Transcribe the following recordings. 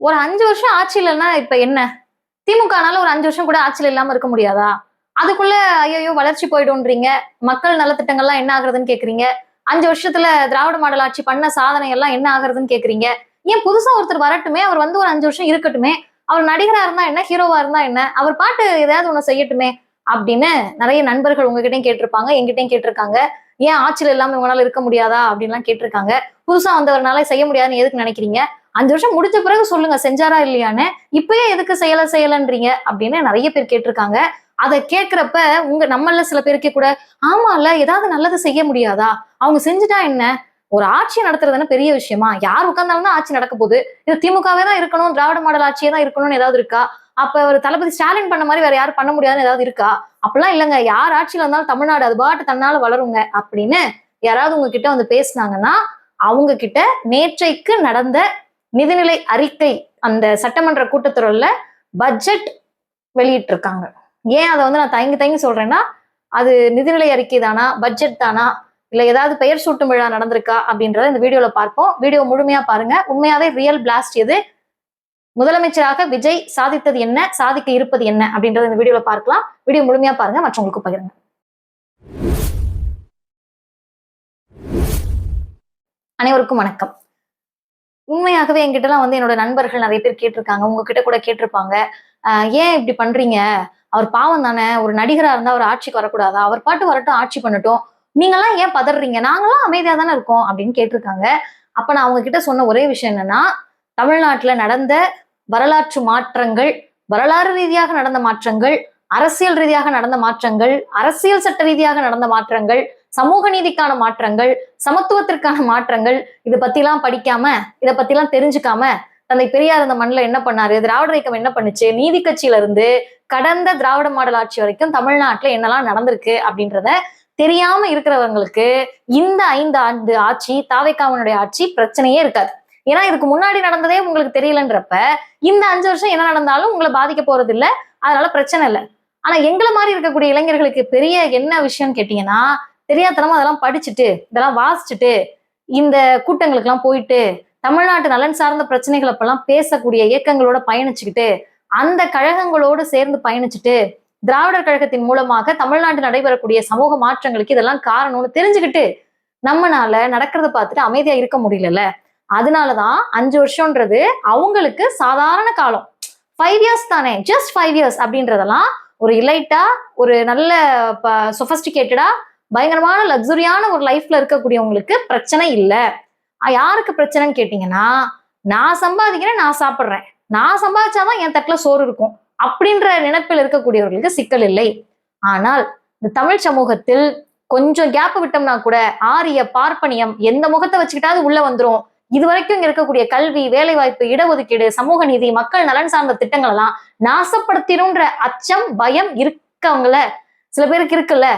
ஒரு 5 வருஷம் ஆட்சி இல்லைன்னா இப்ப என்ன? திமுகனால ஒரு 5 வருஷம் கூட ஆட்சியில இல்லாம இருக்க முடியாதா? அதுக்குள்ள ஐயையோ வளர்ச்சி போயிடும்ன்றீங்க. மக்கள் நலத்திட்டங்கள்லாம் என்ன ஆகுறதுன்னு கேட்கிறீங்க. 5 வருஷத்துல திராவிட மாடல் ஆட்சி பண்ண சாதனை எல்லாம் என்ன ஆகுறதுன்னு கேட்கிறீங்க. ஏன் புதுசா ஒருத்தர் வரட்டுமே, அவர் வந்து ஒரு 5 வருஷம் இருக்கட்டுமே. அவர் நடிகரா இருந்தா என்ன, ஹீரோவா இருந்தா என்ன? அவர் பாட்டு ஏதாவது ஒண்ணு செய்யட்டுமே அப்படின்னு நெறைய நண்பர்கள் உங்ககிட்டயும் கேட்டிருப்பாங்க, என்கிட்டயும் கேட்டிருக்காங்க. ஏன் ஆட்சியில இல்லாம இவங்களால இருக்க முடியாதா? அப்படின்லாம் கேட்டிருக்காங்க. புதுசா வந்தவர்னால செய்ய முடியாதுன்னு எதுக்கு நினைக்கிறீங்க? 5 வருஷம் முடிச்ச பிறகு சொல்லுங்க செஞ்சாரா இல்லையான்னு. இப்பயே எதுக்கு செய்யலன்றீங்க அப்படின்னு நெறைய பேர் கேட்டிருக்காங்க. அத கேட்கிறப்ப நம்மள சில பேருக்கே கூட ஆமால்ல ஏதாவது நல்லது செய்ய முடியாதா? அவங்க செஞ்சுட்டா என்ன? ஒரு ஆட்சி நடத்துறது என்ன பெரிய விஷயமா? யார் உட்கார்ந்தாலும் தான் ஆட்சி நடக்க போகுது. இது திமுகவே தான் இருக்கணும், திராவிட மாடல் ஆட்சியே தான் இருக்கணும்னு ஏதாவது இருக்கா? அப்ப ஒரு தளபதி ஸ்டாலின் பண்ண மாரி வேற யாரும் பண்ண முடியாதுன்னு ஏதாவது இருக்கா? அப்படிலாம் இல்லங்க. யார் ஆட்சியில இருந்தாலும் தமிழ்நாடு அது பாட்டு தன்னால வளருங்க அப்படின்னு யாராவது உங்ககிட்ட வந்து பேசுனாங்கன்னா, அவங்க கிட்ட நேற்றைக்கு நடந்த நிதிநிலை அறிக்கை அந்த சட்டமன்ற கூட்டத்தொடர்ல பட்ஜெட் வெளியிட்டிருக்காங்க. ஏன் அத வந்து நான் தயங்கி தயங்கி சொல்றேன்னா, அது நிதிநிலை அறிக்கை தானா? பட்ஜெட் தானா? இல்ல ஏதாவது பெயர் சூட்டும் விழா நடந்திருக்கா? அப்படின்றத இந்த வீடியோல பார்ப்போம். வீடியோ முழுமையா பாருங்க. உண்மையாவே ரியல் பிளாஸ்ட் எது? முதலமைச்சராக விஜய் சாதித்தது என்ன? சாதிக்க இருப்பது என்ன? அப்படின்றத இந்த வீடியோல பார்க்கலாம். வீடியோ முழுமையா பாருங்க. மற்றவங்களுக்கும் பகிருங்க. அனைவருக்கும் வணக்கம். உண்மையாகவே என்கிட்டலாம் வந்து என்னோட நண்பர்கள் நெறைய பேர் கேட்டிருக்காங்க. உங்ககிட்ட கூட கேட்டிருப்பாங்க. ஏன் இப்படி பண்றீங்க? அவர் பாவம் தானே! ஒரு நடிகரா இருந்தா அவர் ஆட்சிக்கு வரக்கூடாதா? அவர் பாட்டு வரட்டும், ஆட்சி பண்ணட்டும். நீங்கலாம் ஏன் பதர்றீங்க? நாங்கலாம் அமைதியா தானே இருக்கோம் அப்படின்னு கேட்டிருக்காங்க. அப்ப நான் அவங்க கிட்ட சொன்ன ஒரே விஷயம் என்னன்னா, தமிழ்நாட்டுல நடந்த வரலாற்று மாற்றங்கள், வரலாறு ரீதியாக நடந்த மாற்றங்கள், அரசியல் ரீதியாக நடந்த மாற்றங்கள், அரசியல் சட்ட ரீதியாக நடந்த மாற்றங்கள், சமூக நீதிக்கான மாற்றங்கள், சமத்துவத்திற்கான மாற்றங்கள், இத பத்திலாம் படிக்காம, இத பத்திலாம் தெரிஞ்சுக்காம, தந்தை பெரியார் இந்த மண்ணுல என்ன பண்ணாரு? திராவிடர் இயக்கம் என்ன பண்ணுச்சு? நீதி கட்சியில இருந்து கடந்த திராவிட மாடல் ஆட்சி வரைக்கும் தமிழ்நாட்டுல என்னெல்லாம் நடந்திருக்கு அப்படின்றத தெரியாம இருக்கிறவங்களுக்கு இந்த 5 ஆண்டு ஆட்சி தாவேக்காவினுடைய ஆட்சி பிரச்சனையே இருக்காது. ஏன்னா இதுக்கு முன்னாடி நடந்ததே உங்களுக்கு தெரியலன்றப்ப இந்த 5 வருஷம் என்ன நடந்தாலும் உங்களை பாதிக்க போறது இல்ல. அதனால பிரச்சனை இல்லை. ஆனா எங்களை மாதிரி இருக்கக்கூடிய இளைஞர்களுக்கு பெரிய என்ன விஷயம்னு கேட்டீங்கன்னா, தெரியாதனமா அதெல்லாம் படிச்சுட்டு இதெல்லாம் வாசிச்சுட்டு இந்த கூட்டங்களுக்கு எல்லாம் போயிட்டு தமிழ்நாட்டு நலன் சார்ந்த பிரச்சனைகள் அப்பெல்லாம் பேசக்கூடிய இயக்கங்களோட பயணிச்சுக்கிட்டு அந்த கழகங்களோடு சேர்ந்து பயணிச்சுட்டு திராவிடர் கழகத்தின் மூலமாக தமிழ்நாட்டு நடைபெறக்கூடிய சமூக மாற்றங்களுக்கு இதெல்லாம் காரணம்னு தெரிஞ்சுக்கிட்டு நம்மனால நடக்கிறத பார்த்துட்டு அமைதியா இருக்க முடியல. அதனாலதான் 5 வருஷம்ன்றது அவங்களுக்கு சாதாரண காலம். 5 இயர்ஸ் தானே, ஜஸ்ட் 5 இயர்ஸ் அப்படின்றதெல்லாம் ஒரு இலைட்டா ஒரு நல்ல சொபஸ்டிகேட்டடா பயங்கரமான லக்ஸுரியான ஒரு லைஃப்ல இருக்கக்கூடியவங்களுக்கு பிரச்சனை இல்லை. யாருக்கு பிரச்சனைன்னு கேட்டீங்கன்னா, நான் சம்பாதிக்கிறேன், நான் சாப்பிடுறேன், நான் சம்பாதிச்சாதான் என் தட்டுல சோறு இருக்கும் அப்படின்ற நினைப்பில் இருக்கக்கூடியவர்களுக்கு சிக்கல் இல்லை. ஆனால் இந்த தமிழ் சமூகத்தில் கொஞ்சம் கேப் விட்டோம்னா கூட ஆரிய பார்ப்பனியம் எந்த முகத்தை வச்சுக்கிட்டாவது உள்ள வந்துரும். இதுவரைக்கும் இங்க இருக்கக்கூடிய கல்வி, வேலைவாய்ப்பு, இடஒதுக்கீடு, சமூக நீதி, மக்கள் நலன் சார்ந்த திட்டங்கள் எல்லாம் நாசப்படுத்திடும்ன்ற அச்சம், பயம் இருக்கவங்கள சில பேருக்கு இருக்குல்ல,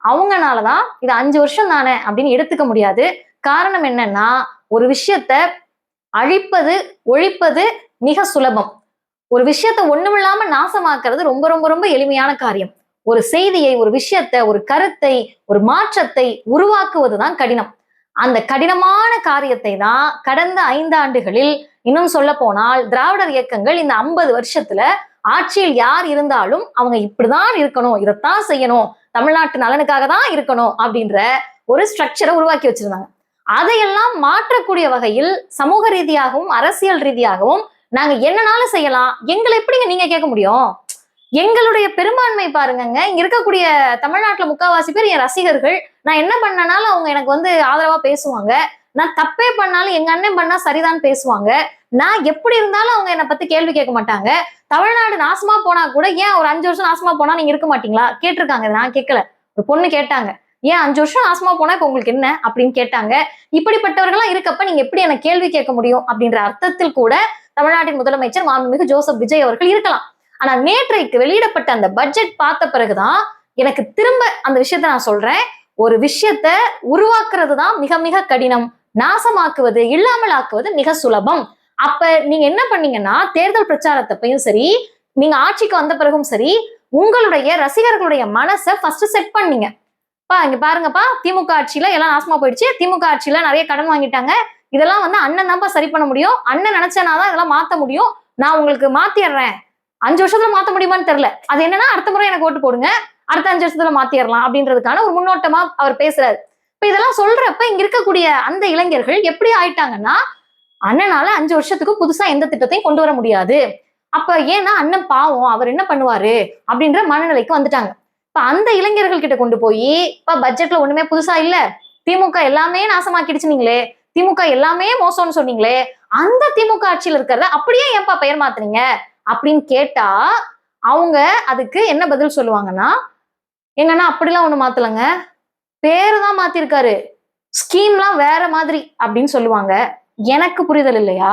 அவங்கனாலதான் இது 5 வருஷம் தானே அப்படின்னு எடுத்துக்க முடியாது. காரணம் என்னன்னா, ஒரு விஷயத்த அழிப்பது, ஒழிப்பது மிக சுலபம். ஒரு விஷயத்த ஒண்ணுமில்லாம நாசமாக்குறது ரொம்ப ரொம்ப ரொம்ப எளிமையான காரியம். ஒரு செய்தியை, ஒரு விஷயத்த, ஒரு கருத்தை, ஒரு மாற்றத்தை உருவாக்குவதுதான் கடினம். அந்த கடினமான காரியத்தை தான் கடந்த 5 ஆண்டுகளில், இன்னும் சொல்ல போனால் திராவிடர் இயக்கங்கள் இந்த 50 வருஷத்துல ஆட்சியில் யார் இருந்தாலும் அவங்க இப்படிதான் இருக்கணும், இதைத்தான் செய்யணும், தமிழ்நாட்டு நலனுக்காக தான் இருக்கணும் அப்படின்ற ஒரு ஸ்ட்ரக்சரை உருவாக்கி வச்சிருந்தாங்க. அதையெல்லாம் மாற்றக்கூடிய வகையில் சமூக ரீதியாகவும் அரசியல் ரீதியாகவும் நாங்க என்னனாலும் செய்யலாம், எங்களை எப்படிங்க நீங்க கேட்க முடியும்? எங்களுடைய பெரும்பான்மை பாருங்கங்க, இங்க இருக்கக்கூடிய தமிழ்நாட்டுல முக்காவாசி பேர் என் ரசிகர்கள். நான் என்ன பண்ணனாலும் அவங்க எனக்கு வந்து ஆதரவா பேசுவாங்க. நான் தப்பே பண்ணாலும் எங்க அண்ணன் பண்ணா சரிதான் பேசுவாங்க. நான் எப்படி இருந்தாலும் அவங்க என்னை பத்தி கேள்வி கேட்க மாட்டாங்க. தமிழ்நாடு நாசமா போனா கூட ஏன் ஒரு 5 வருஷம் நாசமா போனா நீங்க இருக்க மாட்டீங்களா கேட்டிருக்காங்க. நான் கேட்கல, ஒரு பொண்ணு கேட்டாங்க, ஏன் 5 வருஷம் நாசமா போனா இப்ப உங்களுக்கு என்ன அப்படின்னு கேட்டாங்க. இப்படிப்பட்டவர்கள்லாம் இருக்கப்ப நீங்க எப்படி எனக்கு கேள்வி கேட்க முடியும் அப்படின்ற அர்த்தத்தில் கூட தமிழ்நாட்டின் முதலமைச்சர் மாண்புமிகு ஜோசப் விஜய் அவர்கள் இருக்கலாம். ஆனா நேற்றைக்கு வெளியிடப்பட்ட அந்த பட்ஜெட் பார்த்த பிறகுதான் எனக்கு திரும்ப அந்த விஷயத்த நான் சொல்றேன். ஒரு விஷயத்த உருவாக்குறது தான் மிக மிக கடினம், நாசமாக்குவது, இல்லாமல் ஆக்குவது மிக சுலபம். அப்ப நீங்க என்ன பண்ணீங்கன்னா, தேர்தல் பிரச்சாரத்தப்பையும் சரி, நீங்க ஆட்சிக்கு வந்த பிறகும் சரி, உங்களுடைய ரசிகர்களுடைய மனசை ஃபர்ஸ்ட் செட் பண்ணீங்க. இங்க பாருங்கப்பா, திமுக ஆட்சியில எல்லாம் நாசமா போயிடுச்சு, திமுக ஆட்சியில நிறைய கடன் வாங்கிட்டாங்க, இதெல்லாம் வந்து அண்ணன் தான்ப்பா சரி பண்ண முடியும், அண்ணன் நினைச்சனாதான் இதெல்லாம் மாத்த முடியும், நான் உங்களுக்கு மாத்திடுறேன், 5 வருஷத்துல மாத்த முடியுமான்னு தெரியல, அது என்னன்னா அடுத்த முறை எனக்கு ஓட்டு போடுங்க, அடுத்த 5 வருஷத்துல மாத்திரலாம் அப்படின்றதுக்கான ஒரு முன்னோட்டமா அவர் பேசுறாரு. இப்ப இதெல்லாம் சொல்றப்ப இங்க இருக்கக்கூடிய அந்த இளைஞர்கள் எப்படி ஆயிட்டாங்கன்னா, அண்ணனால 5 வருஷத்துக்கு புதுசா எந்த திட்டத்தையும் கொண்டு வர முடியாது, அப்ப ஏன்னா அண்ணன் பாவம் அவர் என்ன பண்ணுவாரு அப்படின்ற மனநிலைக்கு வந்துட்டாங்க. இப்ப அந்த இளைஞர்கள் கிட்ட கொண்டு போய் இப்ப பட்ஜெட்ல ஒண்ணுமே புதுசா இல்ல, திமுக எல்லாமே நாசமாக்கிடுச்சு நீங்களே, திமுக எல்லாமே மோசம்னு சொன்னீங்களே, அந்த திமுக ஆட்சியில் இருக்கிறத அப்படியே ஏன்பா பெயர் மாத்துறீங்க அப்படின்னு கேட்டா அவங்க அதுக்கு என்ன பதில் சொல்லுவாங்கன்னா, எங்கன்னா அப்படிலாம் ஒண்ணு மாத்தலங்க, பேரு தான் மாத்திருக்காரு, ஸ்கீம்லாம் வேற மாதிரி அப்படின்னு சொல்லுவாங்க. எனக்கு புரிதல் இல்லையா,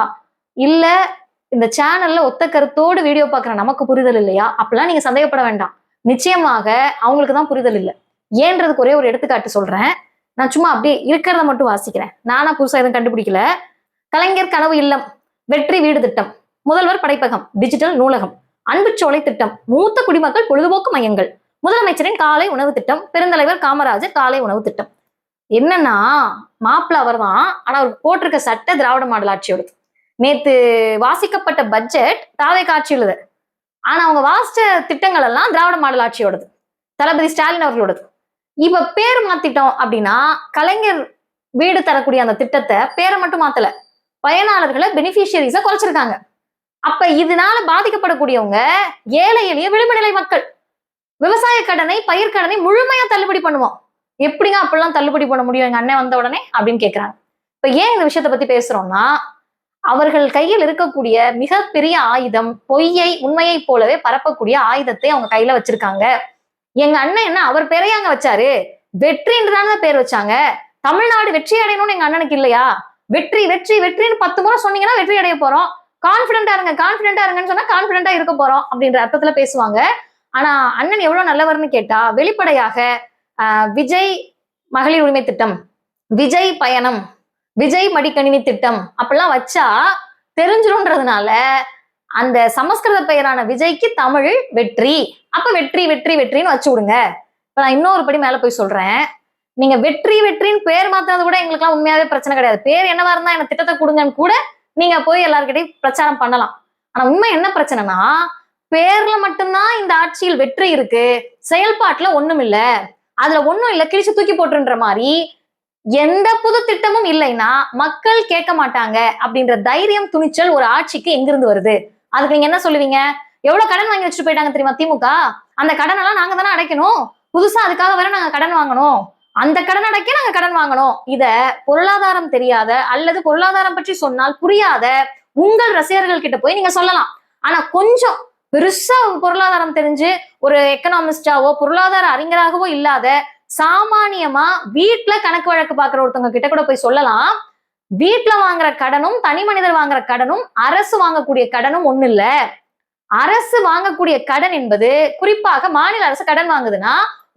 இல்ல இந்த சேனல்ல ஒத்த கருத்தோடு வீடியோ பாக்குற நமக்கு புரிதல் இல்லையா? அப்படிலாம் நீங்க சந்தேகப்பட வேண்டாம், நிச்சயமாக அவங்களுக்கு தான் புரிதல் இல்லை. ஏன்றதுக்கு ஒரே ஒரு எடுத்துக்காட்டு சொல்றேன், நான் சும்மா அப்படியே இருக்கிறத மட்டும் வாசிக்கிறேன், நானா புதுசா எதுவும் கண்டுபிடிக்கல. கலைஞர் கனவு இல்லம், வெற்றி வீடு திட்டம், முதல்வர் படைப்பகம், டிஜிட்டல் நூலகம், அன்புச்சோலை திட்டம், மூத்த குடிமக்கள் பொழுதுபோக்கு மையங்கள், முதலமைச்சரின் காலை உணவு திட்டம், பெருந்தலைவர் காமராஜர் காலை உணவு திட்டம். என்னன்னா மாப்பிள்ள அவர் தான், ஆனா அவர் போட்டிருக்க சட்டை திராவிட மாடல் ஆட்சியோடு. நேத்து வாசிக்கப்பட்ட பட்ஜெட் தாவேக ஆட்சியுள்ளது, ஆனா அவங்க வாசிச்ச திட்டங்கள் எல்லாம் திராவிட மாடல் ஆட்சியோடது, தளபதி ஸ்டாலின் அவர்களோடது. இப்ப பேர் மாத்திட்டோம் அப்படின்னா கலைஞர் வீடு தரக்கூடிய அந்த திட்டத்தை பேரை மட்டும் மாத்தல, பயனாளர்களை பெனிஃபிஷியரிஸ குறைச்சிருக்காங்க. அப்ப இதனால பாதிக்கப்படக்கூடியவங்க ஏழை எளிய விளிம்பு நிலை மக்கள். விவசாய கடனை பயிர்க்கடனை முழுமையா தள்ளுபடி பண்ணுவோம், எப்படிங்க அப்படிலாம் தள்ளுபடி பண்ண முடியும் எங்க அண்ணன் வந்த உடனே அப்படின்னு கேட்கிறாங்க. இப்ப ஏன் இந்த விஷயத்தை பத்தி பேசுறோம்னா, அவர்கள் கையில் இருக்கக்கூடிய மிகப்பெரிய ஆயுதம் பொய்யை உண்மையை போலவே பரப்பக்கூடிய ஆயுதத்தை அவங்க கையில வச்சிருக்காங்க. எங்க அண்ணன் என்ன அவர் பேரையாங்க வச்சாரு, வெற்றின்றதான பேர் வச்சாங்க, தமிழ்நாடு வெற்றி அடையணும்னு எங்க அண்ணனுக்கு இல்லையா, வெற்றி வெற்றி வெற்றின்னு 10 முறை சொன்னீங்கன்னா வெற்றி அடைய போறோம், கான்பிடண்டா இருங்க கான்பிடண்டா இருங்கன்னு சொன்னா கான்பிடண்டா இருக்க போறோம் அப்படின்ற அர்த்தத்துல பேசுவாங்க. ஆனா அண்ணன் எவ்வளவு நல்லவர்னு கேட்டா வெளிப்படையாக விஜய் மகளிர் உரிமை திட்டம், விஜய் பயணம், விஜய் மடிக்கணினி திட்டம் அப்படிலாம் வச்சா தெரிஞ்சிரும்ன்றதுனால அந்த சமஸ்கிருத பெயரான விஜய்க்கு தமிழ் வெற்றி, அப்ப வெற்றி வெற்றி வெற்றின்னு வச்சு விடுங்க. இப்ப நான் இன்னொரு படி மேல போய் சொல்றேன், நீங்க வெற்றி வெற்றின்னு பேர் மாத்தினது கூட எங்களுக்கு எல்லாம் உண்மையாவே பிரச்சனை கிடையாது, பேர் என்னவா இருந்தா என்ன திட்டத்தை கொடுங்கன்னு கூட நீங்க போய் எல்லாருக்கிட்டையும் பிரச்சாரம் பண்ணலாம். ஆனா உண்மை என்ன பிரச்சனைனா, பேர்ல மட்டும்தான் இந்த ஆட்சியில் வெற்றி இருக்கு, செயல்பாட்டுல ஒண்ணும் இல்ல, அதுல ஒண்ணும் இல்ல கிழிச்சு தூக்கி போட்டுன்ற மாதிரி எந்த புது திட்டமும் இல்லைன்னா மக்கள் கேட்க மாட்டாங்க அப்படின்ற தைரியம் துணிச்சல் ஒரு ஆட்சிக்கு எங்கிருந்து வருது? அதுக்கு நீங்க என்ன சொல்லுவீங்க? எவ்வளவு கடன் வாங்கி வச்சுட்டு போயிட்டாங்க தெரியுமா திமுக, அந்த கடன் எல்லாம் நாங்க தானே அடைக்கணும், புதுசா அதுக்காக வேற நாங்க கடன் வாங்கணும், அந்த கடன் அடைக்க நாங்க கடன் வாங்கணும். இத பொருளாதாரம் தெரியாத அல்லது பொருளாதாரம் பற்றி சொன்னால் புரியாத உங்கள் ரசிகர்கள் கிட்ட போய் நீங்க சொல்லலாம். ஆனா கொஞ்சம் பெருசா பொருளாதாரம் தெரிஞ்சு ஒரு எக்கனாமிஸ்டாவோ பொருளாதார அறிஞராகவோ இல்லாத சாமானியமா வீட்டுல கணக்கு வழக்கு பாக்குற ஒருத்தவங்க கிட்ட கூட போய் சொல்லலாம், வீட்டுல வாங்குற கடனும் தனி மனிதர் வாங்குற கடனும் அரசு வாங்கக்கூடிய கடனும் ஒண்ணு இல்ல. அரசு வாங்கக்கூடிய கடன் என்பது குறிப்பாக மாநில அரசு கடன் வாங்குதுன்னா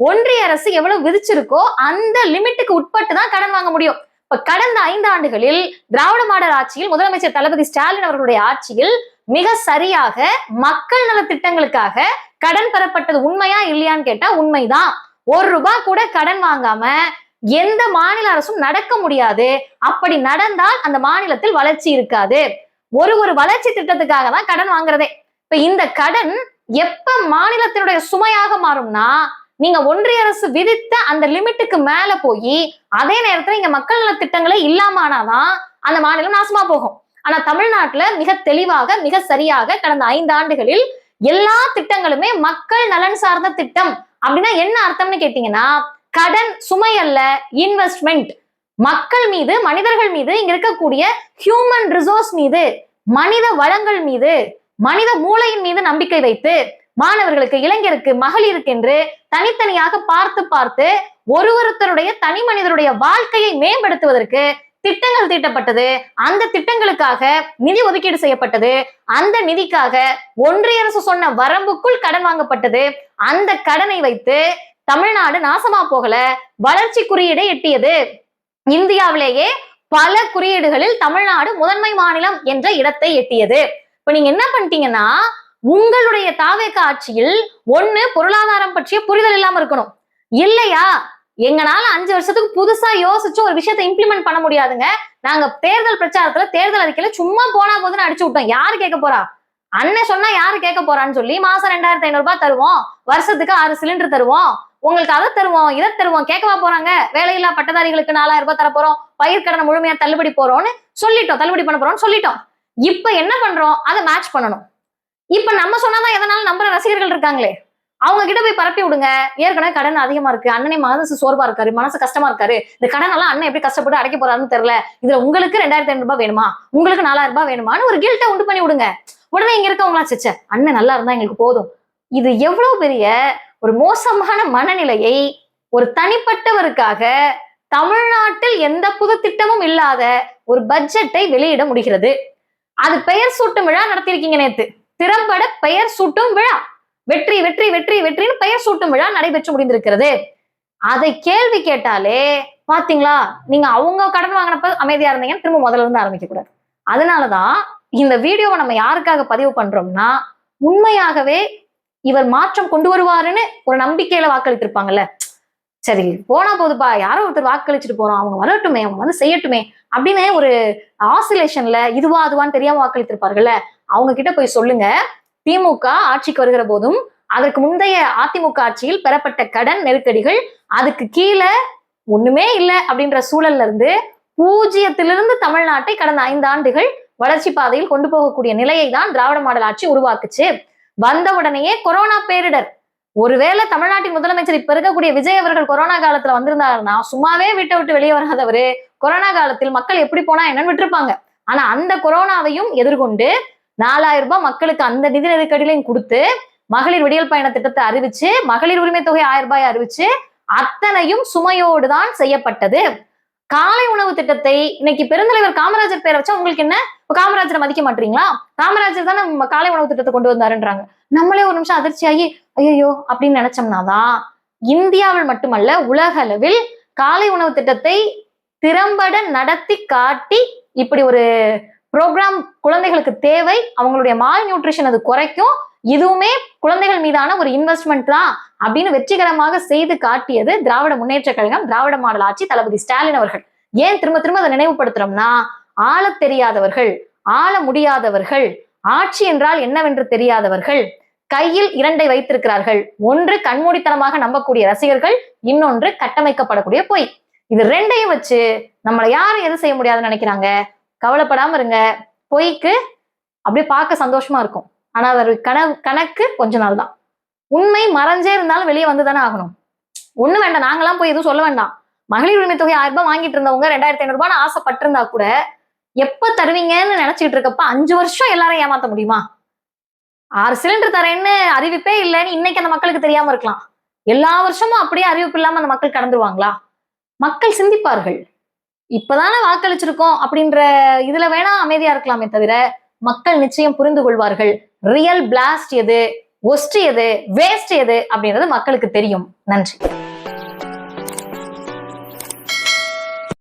ஒன்றிய அரசு எவ்வளவு விதிச்சிருக்கோ அந்த லிமிட்டுக்கு உட்பட்டு தான் கடன் வாங்க முடியும். இப்ப கடந்த 5 ஆண்டுகளில் திராவிட மாடல் ஆட்சியில் முதலமைச்சர் தளபதி ஸ்டாலின் அவர்களுடைய ஆட்சியில் மிக சரியாக மக்கள் நல திட்டங்களுக்காக கடன் பெறப்பட்டது உண்மையா இல்லையான்னு கேட்டா உண்மைதான். 1 ரூபாய் கூட கடன் வாங்காம எந்த மாநில அரசும் நடக்க முடியாது, அப்படி நடந்தால் அந்த மாநிலத்தில் வளர்ச்சி இருக்காது. ஒரு வளர்ச்சி திட்டத்துக்காக தான் கடன் வாங்குறதே. இப்ப இந்த கடன் எப்ப மாநிலத்தினுடைய சுமையாக மாறும்னா, நீங்க ஒன்றிய அரசு விதித்த அந்த லிமிட்டுக்கு மேல போய் அதே நேரத்துல இங்க மக்கள் நல திட்டங்களே இல்லாம ஆனாதான் அந்த மாநிலம் நாசமா போகும். ஆனா தமிழ்நாட்டுல மிக தெளிவாக மிக சரியாக கடந்த 5 ஆண்டுகளில் எல்லா திட்டங்களுமே மக்கள் நலன் சார்ந்த திட்டம். அப்படின்னா என்ன அர்த்தம்னு கேட்டீங்கன்னா, கடன் சுமை அல்ல, இன்வெஸ்ட்மெண்ட். மக்கள் மீது மனிதர்கள் மீது இங்க இருக்கக்கூடிய ஹியூமன் ரிசோர்ஸ் மீது மனித வளங்கள் மீது மனித மூளையின் மீது நம்பிக்கை வைத்து மாணவர்களுக்கு இளைஞருக்கு மகளிருக்கு என்று தனித்தனியாக பார்த்து பார்த்து ஒருத்தருடைய தனி மனிதருடைய வாழ்க்கையை மேம்படுத்துவதற்கு திட்டங்கள் தீட்டப்பட்டது. அந்த திட்டங்களுக்காக நிதி ஒதுக்கீடு செய்யப்பட்டது. அந்த நிதிக்காக ஒன்றிய அரசு சொன்ன வரம்புக்குள் கடன் வாங்கப்பட்டது. அந்த கடனை வைத்து தமிழ்நாடு நாசமா போகல, வளர்ச்சி குறியீடை எட்டியது. இந்தியாவிலேயே பல குறியீடுகளில் தமிழ்நாடு முதன்மை மாநிலம் என்ற இடத்தை எட்டியது. இப்ப நீங்க என்ன பண்ணிட்டீங்கன்னா, உங்களுடைய தாவேக ஆட்சியில் ஒண்ணு பொருளாதாரம் பற்றிய புரிதல் இல்லாம இருக்கணும், இல்லையா எங்கனால 5 வருஷத்துக்கு புதுசா யோசிச்சு ஒரு விஷயத்தை இம்ப்ளிமெண்ட் பண்ண முடியாதுங்க. நாங்க தேர்தல் பிரச்சாரத்துல தேர்தல் அறிக்கையில சும்மா போனா போதுன்னு அடிச்சு விட்டோம். யாரு கேட்க போறா? அண்ணன் சொன்னா யாரு கேட்க போறான்னு சொல்லி மாசம் 2500 ரூபாய் தருவோம், வருஷத்துக்கு 6 சிலிண்டர் தருவோம், உங்களுக்கு அதை தருவோம் இதை தருவோம், கேட்கவா போறாங்க? வேலையில்லா பட்டதாரிகளுக்கு 4000 ரூபாய் தர போறோம், பயிர்க்கடனை முழுமையா தள்ளுபடி போறோம்னு சொல்லிட்டோம், தள்ளுபடி பண்ண போறோம்னு சொல்லிட்டோம். இப்ப என்ன பண்றோம்? அதை மேட்ச் பண்ணணும். இப்ப நம்ம சொன்னாதான் எதனாலும் நம்புற ரசிகர்கள் இருக்காங்களே, அவங்க கிட்ட போய் பரப்பி விடுங்க. ஏற்கனவே கடன் அதிகமா இருக்கு, அண்ணனே மனசு சோர்வா இருக்காரு, மனசு கஷ்டமா இருக்காரு, இந்த கடன் எல்லாம் அண்ணன் எப்படி கஷ்டப்பட்டு அடைக்க போறாருன்னு தெரியல, இதுல உங்களுக்கு 2500 ரூபாய் வேணுமா, உங்களுக்கு 4000 ரூபாய் வேணுமான்னு ஒரு கில்ட்டை உண்டு பண்ணி விடுங்க. உடனே இங்க இருக்கவங்களா சிச்ச அண்ணன் நல்லா இருந்தா எங்களுக்கு போதும். இது எவ்வளவு பெரிய ஒரு மோசமான மனநிலையை ஒரு தனிப்பட்டவருக்காக தமிழ்நாட்டில் எந்த புது திட்டமும் இல்லாத ஒரு பட்ஜெட்டை வெளியிட முடிகிறது. அது பெயர் சூட்டும் விழா நடத்திருக்கீங்க நேத்து. திறம்பட பெயர் சூட்டும் விழா, வெற்றி வெற்றி வெற்றி வெற்றின்னு பெயர் சூட்டும் விழா நடைபெற்று முடிந்திருக்கிறது. அதை கேள்வி கேட்டாலே பாத்தீங்களா, நீங்க அவங்க கடன் வாங்கினப்ப அமைதியா இருந்தீங்க, திரும்ப முதல்ல இருந்து ஆரம்பிக்க கூடாது. அதனாலதான் இந்த வீடியோவை நம்ம யாருக்காக பதிவு பண்றோம்னா, உண்மையாகவே இவர் மாற்றம் கொண்டு வருவாருன்னு ஒரு நம்பிக்கையில வாக்களித்திருப்பாங்கல்ல, சரி போனா போதுப்பா, யாரோ ஒருத்தர் வாக்களிச்சுட்டு போறோம், அவங்க வரட்டுமே, அவங்க வந்து செய்யட்டுமே அப்படின்னு ஒரு ஆசிலேஷன்ல இதுவா அதுவான்னு தெரியாம வாக்களித்திருப்பார்கள்ல, அவங்க கிட்ட போய் சொல்லுங்க, திமுக ஆட்சிக்கு வருகிற போதும் அதற்கு முந்தைய அதிமுக ஆட்சியில் பெறப்பட்ட கடன் நெருக்கடிகள், அதுக்கு கீழே ஒண்ணுமே இல்லை அப்படின்ற சூழல்ல இருந்து பூஜ்ஜியத்திலிருந்து தமிழ்நாட்டை கடந்த 5 ஆண்டுகள் வளர்ச்சி பாதையில் கொண்டு போகக்கூடிய நிலையை தான் திராவிட மாடல் ஆட்சி உருவாக்குச்சு. வந்த உடனேயே கொரோனா பேரிடர். ஒருவேளை தமிழ்நாட்டின் முதலமைச்சர் இப்ப இருக்கக்கூடிய விஜய் அவர்கள் கொரோனா காலத்துல வந்திருந்தாருன்னா, சும்மாவே வீட்டை விட்டு வெளியே வராதவரு கொரோனா காலத்தில் மக்கள் எப்படி போனா என்னன்னு விட்டுருப்பாங்க. ஆனா அந்த கொரோனாவையும் எதிர்கொண்டு 4000 ரூபாய் மக்களுக்கு அந்த நிதி நெருக்கடியிலையும் கொடுத்து, மகளிர் விடியல் பயண திட்டத்தை அறிவிச்சு, மகளிர் உரிமை தொகை 1000 ரூபாய் அறிவிச்சு, அத்தனையும் சுமையோடு தான் செய்யப்பட்டது. காலை உணவு திட்டத்தை இன்னைக்கு பெருந்தலைவர் காமராஜர் பேரை வச்சா உங்களுக்கு என்ன? காமராஜரை மதிக்க மாட்டீங்களா? காமராஜர் தானே காலை உணவு திட்டத்தை கொண்டு வந்தாருன்றாங்க. நம்மளே ஒரு நிமிஷம் அதிர்ச்சியாகி ஐயோ அப்படின்னு நினைச்சோம்னாதான் இந்தியாவில் மட்டுமல்ல உலக அளவில் காலை உணவு திட்டத்தை திறம்பட நடத்தி காட்டி, இப்படி ஒரு ப்ரோக்ராம் குழந்தைகளுக்கு தேவை, அவங்களுடைய மால் நியூட்ரிஷன் அது குறைக்கும், இதுவுமே குழந்தைகள் மீதான ஒரு இன்வெஸ்ட்மெண்ட் தான் அப்படின்னு வெற்றிகரமாக செய்து காட்டியது திராவிட முன்னேற்ற கழகம், திராவிட மாடல் ஆட்சி, தளபதி ஸ்டாலின் அவர்கள். ஏன் திரும்ப திரும்ப அதை நினைவுபடுத்துறோம்னா, ஆள தெரியாதவர்கள், ஆள முடியாதவர்கள், ஆட்சி என்றால் என்னவென்று தெரியாதவர்கள் கையில் 2 வைத்திருக்கிறார்கள். ஒன்று கண்மூடித்தனமாக நம்பக்கூடிய ரசிகர்கள், இன்னொன்று கட்டமைக்கப்படக்கூடிய பொய். இது 2ஐயும் வச்சு நம்மளை யாரும் எது செய்ய முடியாதுன்னு நினைக்கிறாங்க. கவலைப்படாம இருங்க. பொய்க்கு அப்படியே பார்க்க சந்தோஷமா இருக்கும், ஆனா அது கணக்கு கொஞ்ச நாள் தான். உண்மை மறைஞ்சே இருந்தாலும் வெளியே வந்துதானே ஆகணும். ஒண்ணு வேண்டாம், நாங்கெல்லாம் போய் எதுவும் சொல்ல வேண்டாம். மகளிர் உரிமை தொகை 1000 ரூபாய் வாங்கிட்டு இருந்தவங்க 2500 ரூபான்னு ஆசைப்பட்டிருந்தா கூட எப்ப தருவீங்கன்னு நினைச்சிட்டு இருக்கப்ப 5 வருஷம் எல்லாரும் ஏமாத்த முடியுமா? 6 சிலிண்டர் தரேன்னு அறிவிப்பே இல்லைன்னு இன்னைக்கு அந்த மக்களுக்கு தெரியாம இருக்கலாம். எல்லா வருஷமும் அப்படியே அறிவிப்பு இல்லாம அந்த மக்கள் கடந்துருவாங்களா? மக்கள் சிந்திப்பார்கள். இப்பதானே வாக்களிச்சிருக்கோம் அப்படின்ற இதுல வேணா அமைதியா இருக்கலாமே தவிர, மக்கள் நிச்சயம் புரிந்து கொள்வார்கள். ரியல் பிளாஸ்ட் எது, ஒஸ்ட் எது, வேஸ்ட் எது அப்படின்றது மக்களுக்கு தெரியும். நன்றி.